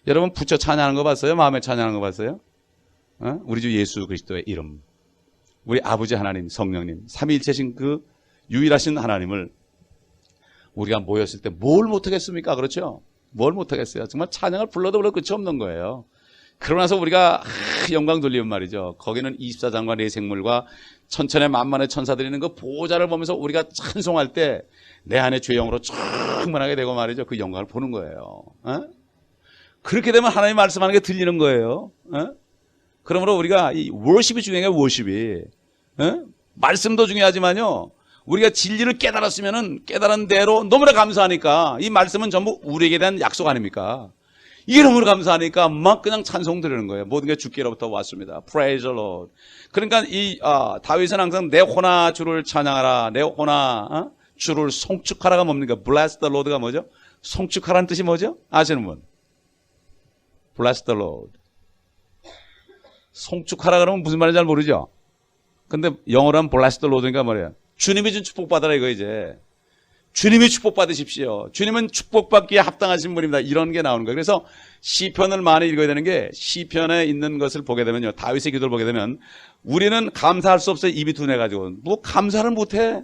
여러분 부처 찬양하는 거 봤어요? 마음에 찬양하는 거 봤어요? 우리 주 예수 그리스도의 이름, 우리 아버지 하나님, 성령님, 삼위일체신 그 유일하신 하나님을 우리가 모였을 때 뭘 못하겠습니까? 그렇죠? 뭘 못하겠어요? 정말 찬양을 불러도 끝이 없는 거예요. 그러고 나서 우리가 영광 돌리면 말이죠. 거기는 24장과 네 생물과 천천의 만만의 천사들이 있는 그 보좌를 보면서 우리가 찬송할 때 내 안에 죄 영으로 충만하게 되고 말이죠. 그 영광을 보는 거예요. 그렇게 되면 하나님 말씀하는 게 들리는 거예요. 그러므로 우리가 이 워십이 중요해요. 워십이. 말씀도 중요하지만요. 우리가 진리를 깨달았으면은 깨달은 대로 너무나 감사하니까 이 말씀은 전부 우리에게 대한 약속 아닙니까? 이게 너무나 감사하니까 막 그냥 찬송 드리는 거예요. 모든 게 주께로부터 왔습니다. Praise the Lord. 그러니까 이 다윗은 항상 내 호나 주를 찬양하라. 내 호나 주를 송축하라가 뭡니까? Bless the Lord가 뭐죠? 송축하라는 뜻이 뭐죠? 아시는 분? Bless the Lord. 송축하라 그러면 무슨 말인지 잘 모르죠? 근데 영어로 하면 Bless the Lord니까 뭐래요? 주님이 준 축복받아라 이거 이제. 주님이 축복받으십시오. 주님은 축복받기에 합당하신 분입니다. 이런 게 나오는 거예요. 그래서 시편을 많이 읽어야 되는 게 시편에 있는 것을 보게 되면요. 다윗의 기도를 보게 되면 우리는 감사할 수 없어요. 입이 둔해가지고. 뭐 감사를 못해?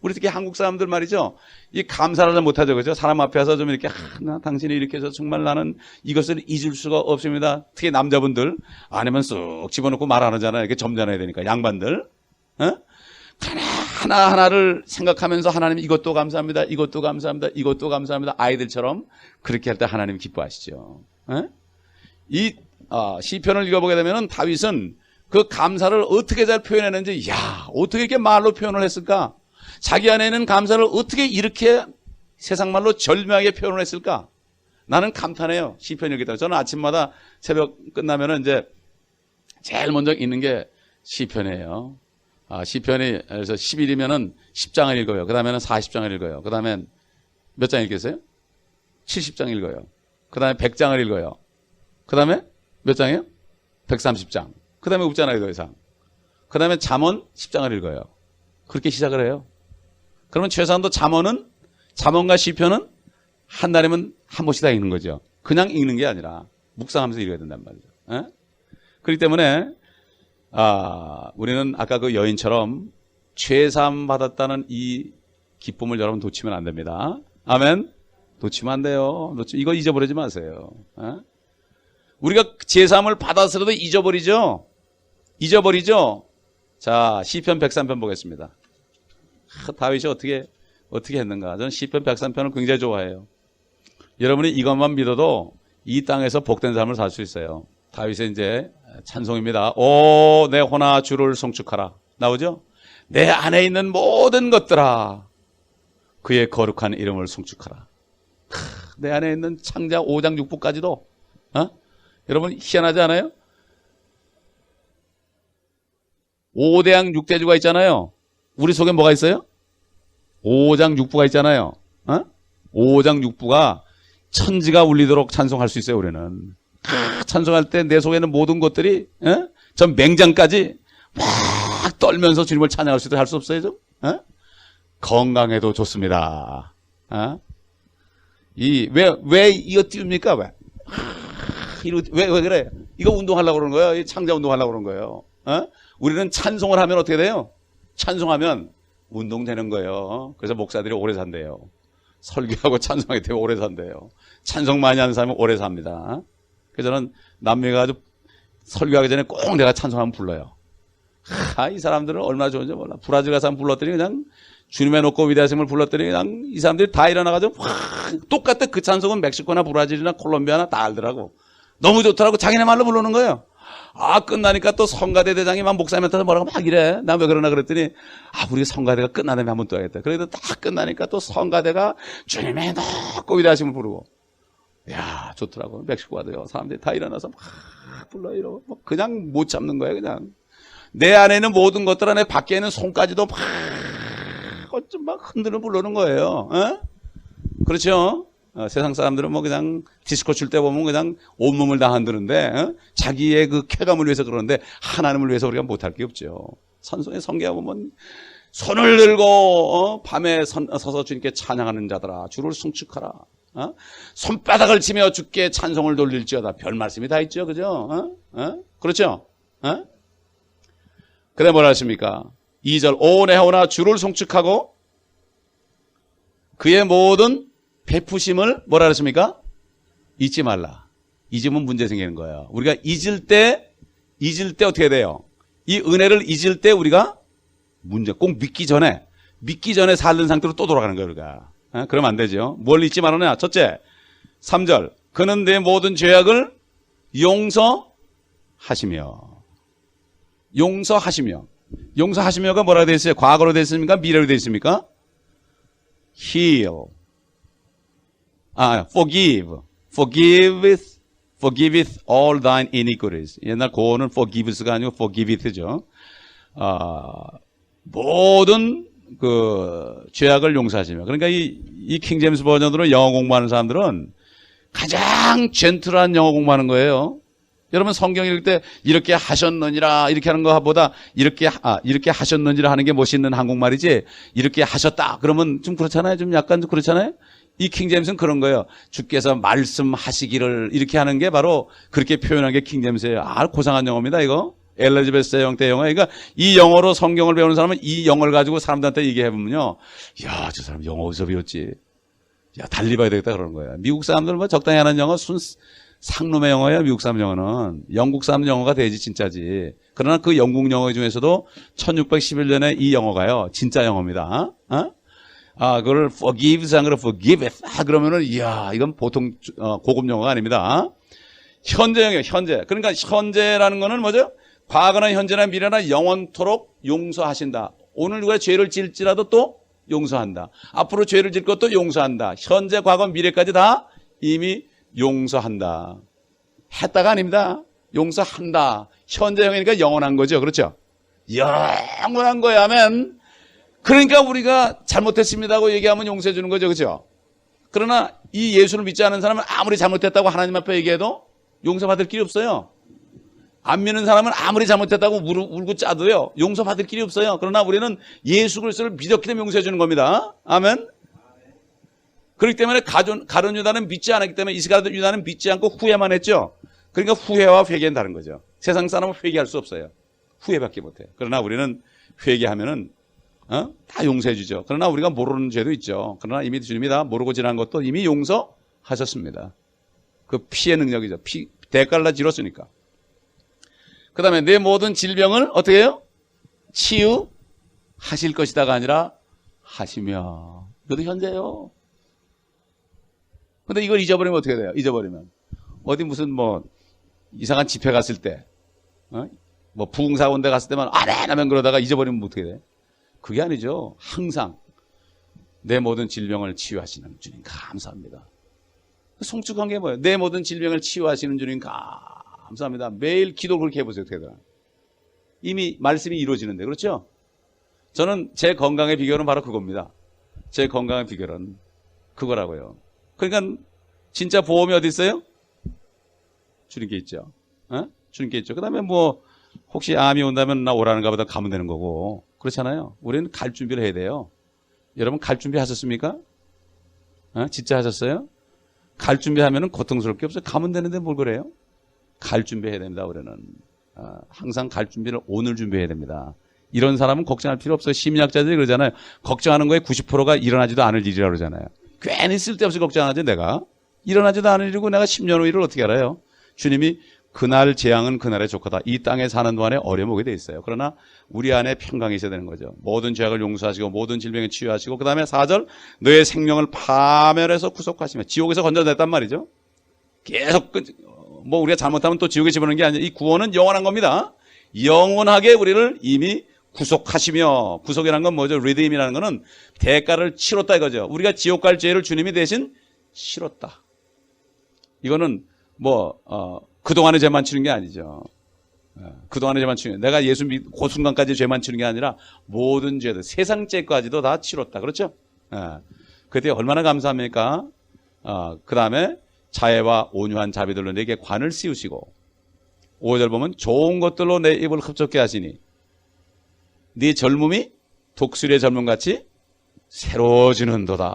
우리 특히 한국 사람들 말이죠. 이 감사를 잘 못하죠. 그죠? 사람 앞에 와서 좀 이렇게 나 당신이 이렇게 해서 정말 나는 이것을 잊을 수가 없습니다. 특히 남자분들 아니면 쑥 집어넣고 말 안 하잖아요. 이렇게 점잖아야 되니까. 양반들. 하나하나를 생각하면서 하나님 이것도 감사합니다. 이것도 감사합니다. 이것도 감사합니다. 아이들처럼 그렇게 할 때 하나님 기뻐하시죠. 이 시편을 읽어보게 되면 다윗은 그 감사를 어떻게 잘 표현했는지 어떻게 이렇게 말로 표현을 했을까? 자기 안에 있는 감사를 어떻게 이렇게 세상 말로 절묘하게 표현을 했을까? 나는 감탄해요. 시편 읽기 때문에. 저는 아침마다 새벽 끝나면은 이제 제일 먼저 읽는 게 시편이에요. 시편이 그래서 10일이면은 10장을 읽어요. 그 다음에는 40장을 읽어요. 그 다음엔 몇 장 읽겠어요? 70장 읽어요. 그 다음에 100장을 읽어요. 그 다음에 몇 장이에요? 130장. 그 다음에 없잖아요, 더 이상. 그 다음에 잠언 10장을 읽어요. 그렇게 시작을 해요. 그러면 최소한도 잠언과 시편은 한 달이면 한 번씩 다 읽는 거죠. 그냥 읽는 게 아니라 묵상하면서 읽어야 된단 말이죠. 그렇기 때문에 우리는 아까 그 여인처럼 죄사함 받았다는 이 기쁨을 여러분 놓치면 안 됩니다. 아멘. 놓치면 안 돼요. 이거 잊어버리지 마세요. 우리가 죄사함을 받았으라도 잊어버리죠. 자, 시편 103편 보겠습니다. 다윗이 어떻게 했는가? 저는 시편 103편을 굉장히 좋아해요. 여러분이 이것만 믿어도 이 땅에서 복된 삶을 살 수 있어요. 다윗의 이제 찬송입니다. 오, 내 호나 주를 송축하라. 나오죠? 내 안에 있는 모든 것들아 그의 거룩한 이름을 송축하라. 내 안에 있는 창자 5장 6부까지도 여러분 희한하지 않아요? 5대양 6대주가 있잖아요. 우리 속에 뭐가 있어요? 5장 6부가 있잖아요. 5장 6부가 천지가 울리도록 찬송할 수 있어요. 우리는 찬송할 때 내 속에 있는 모든 것들이 전 맹장까지 막 떨면서 주님을 찬양할 수 있도록 할 수 없어요? 좀? 건강에도 좋습니다. 왜 이거 띄웁니까? 왜 그래? 이거 운동하려고 그러는 거예요. 창자 운동하려고 그러는 거예요. 우리는 찬송을 하면 어떻게 돼요? 찬송하면 운동되는 거예요. 그래서 목사들이 오래 산대요. 설교하고 찬송하게 되면 오래 산대요. 찬송 많이 하는 사람은 오래 삽니다. 그래서 저는 남미에 가서 설교하기 전에 꼭 내가 찬송 한번 불러요. 이 사람들은 얼마나 좋은지 몰라. 브라질 가서 한번 불렀더니 그냥 주님의 높고 위대하심을 불렀더니 그냥 이 사람들이 다 일어나가지고 똑같아. 그 찬송은 멕시코나 브라질이나 콜롬비아나 다 알더라고. 너무 좋더라고. 자기네 말로 부르는 거예요. 끝나니까 또 성가대 대장이 막 목사님한테 뭐라고 막 이래. 나 왜 그러나 그랬더니 우리 성가대가 끝나다음에 한번 또 하겠다. 그래도 딱 끝나니까 또 성가대가 주님의 높고 위대하심을 부르고. 야, 좋더라고. 멕시코 가도요. 사람들이 다 일어나서 막 불러 이러고 그냥 못 참는 거예요. 그냥 내 안에 있는 모든 것들 안에 밖에 있는 손까지도 막 어쩜 막 흔들어 부르는 거예요. 그렇죠? 세상 사람들은 뭐 그냥 디스코 출 때 보면 그냥 온몸을 다 흔드는데 자기의 그 쾌감을 위해서 그러는데 하나님을 위해서 우리가 못할 게 없죠. 산송의 성경에 보면 손을 들고 밤에 서서 주님께 찬양하는 자들아 주를 송축하라. 손바닥을 치며 주께 찬송을 돌릴지어다. 별 말씀이 다 있죠. 그죠? 그렇죠? 그래 뭐라 하십니까? 2절 오 내하오나 주를 송축하고 그의 모든 베푸심을 뭐라 하십니까? 잊지 말라. 잊으면 문제 생기는 거예요. 우리가 잊을 때 어떻게 돼요? 이 은혜를 잊을 때 우리가 문제 꼭 믿기 전에 살던 상태로 또 돌아가는 거예요. 우리가. 그러면 안 되죠. 뭘 잊지 말아냐? 첫째 3절 그는 내 모든 죄악을 용서하시며가 뭐라고 되어 있어요? 과거로 되어 있습니까? 미래로 되어 있습니까? heal. forgiveth all thine iniquities. 옛날 고어는 forgives가 아니고 forgiveth죠. 모든 그 죄악을 용서하시며. 그러니까 이 킹제임스 버전으로 영어 공부하는 사람들은 가장 젠틀한 영어 공부하는 거예요. 여러분 성경 읽을 때 이렇게 하셨느니라 이렇게 하는 것보다 이렇게 하셨느니라 하는 게 멋있는 한국말이지 이렇게 하셨다 그러면 좀 그렇잖아요. 좀 약간 좀 그렇잖아요. 이 킹제임스는 그런 거예요. 주께서 말씀하시기를 이렇게 하는 게 바로 그렇게 표현한 게 킹제임스예요. 고상한 영어입니다. 이거 엘리자베스 형태 영어. 그러니까 이 영어로 성경을 배우는 사람은 이 영어를 가지고 사람들한테 얘기해보면요, 야, 저 사람 영어 어디서 배웠지? 야, 달리 봐야 되겠다 그러는 거예요. 미국 사람들 뭐 적당히 하는 영어 상놈의 영어예요. 미국 사람 영어는. 영국 사람 영어가 되지 진짜지. 그러나 그 영국 영어 중에서도 1611년에 이 영어가요 진짜 영어입니다. 그걸 forgives 아니라 forgiveth. 그러면은 이야 이건 보통 고급 영어가 아닙니다. 현재형이에요. 현재. 그러니까 현재라는 거는 뭐죠? 과거나 현재나 미래나 영원토록 용서하신다. 오늘 누가 죄를 지을지라도 또 용서한다. 앞으로 죄를 질 것도 용서한다. 현재, 과거, 미래까지 다 이미 용서한다. 했다가 아닙니다. 용서한다. 현재형이니까 영원한 거죠. 그렇죠? 영원한 거야 하면 그러니까 우리가 잘못했습니다고 얘기하면 용서해 주는 거죠. 그렇죠? 그러나 이 예수를 믿지 않은 사람은 아무리 잘못했다고 하나님 앞에 얘기해도 용서받을 길이 없어요. 안 믿는 사람은 아무리 잘못했다고 울고 짜도요 용서받을 길이 없어요. 그러나 우리는 예수 그리스도를 믿었기 때문에 용서해 주는 겁니다. 아멘. 그렇기 때문에 가룟 유다는 믿지 않았기 때문에 이스가랴 유다는 믿지 않고 후회만 했죠. 그러니까 후회와 회개는 다른 거죠. 세상 사람은 회개할 수 없어요. 후회밖에 못해요. 그러나 우리는 회개하면은 다 용서해 주죠. 그러나 우리가 모르는 죄도 있죠. 그러나 이미 주님이 다 모르고 지난 것도 이미 용서하셨습니다. 그 피의 능력이죠. 대가를 다 지렀으니까. 그 다음에 내 모든 질병을 어떻게 해요? 치유하실 것이다가 아니라 하시며. 이것도 현재예요. 근데 이걸 잊어버리면 어떻게 돼요? 잊어버리면 어디 무슨 뭐 이상한 집회 갔을 때 뭐 부흥사원대 갔을 때만 아멘 하면 그러다가 잊어버리면 어떻게 돼? 그게 아니죠. 항상 내 모든 질병을 치유하시는 주님 감사합니다. 송축한 게 뭐예요? 내 모든 질병을 치유하시는 주님 감사합니다. 매일 기도 그렇게 해보세요. 어떻게 되나? 이미 말씀이 이루어지는데 그렇죠? 저는 제 건강의 비결은 바로 그겁니다. 제 건강의 비결은 그거라고요. 그러니까 진짜 보험이 어디 있어요? 주님께 있죠. 주님께 있죠. 그 다음에 뭐 혹시 암이 온다면 나 오라는가 보다 가면 되는 거고 그렇잖아요. 우리는 갈 준비를 해야 돼요. 여러분 갈 준비 하셨습니까? 진짜 하셨어요? 갈 준비하면은 고통스러울 게 없어요. 가면 되는데 뭘 그래요? 갈 준비해야 됩니다. 우리는 항상 갈 준비를 오늘 준비해야 됩니다. 이런 사람은 걱정할 필요 없어요. 심리학자들이 그러잖아요. 걱정하는 거에 90%가 일어나지도 않을 일이라고 그러잖아요. 괜히 쓸데없이 걱정하지 내가. 일어나지도 않을 일이고 내가 10년 후 일을 어떻게 알아요? 주님이 그날 재앙은 그날의 조커다. 이 땅에 사는 동안에 어려움이 돼 있어요. 그러나 우리 안에 평강이 있어야 되는 거죠. 모든 죄악을 용서하시고 모든 질병에 치유하시고 그 다음에 4절 너의 생명을 파멸해서 구속하시며 지옥에서 건져냈단 말이죠. 계속 뭐 우리가 잘못하면 또 지옥에 집어넣는 게 아니라 이 구원은 영원한 겁니다. 영원하게 우리를 이미 구속하시며 구속이라는 건 뭐죠? 리데임이라는 거는 대가를 치렀다 이거죠. 우리가 지옥 갈 죄를 주님이 대신 치렀다. 이거는 뭐 그동안의 죄만 치는 게 아니죠. 그동안의 죄만 치는 게 내가 예수 믿고 그 순간까지 죄만 치는 게 아니라 모든 죄들 세상 죄까지도 다 치렀다. 그렇죠? 그때 얼마나 감사합니까? 그 다음에 자애와 온유한 자비들로 내게 관을 씌우시고 5절 보면 좋은 것들로 내 입을 흡족해 하시니 네 젊음이 독수리의 젊음같이 새로워지는도다.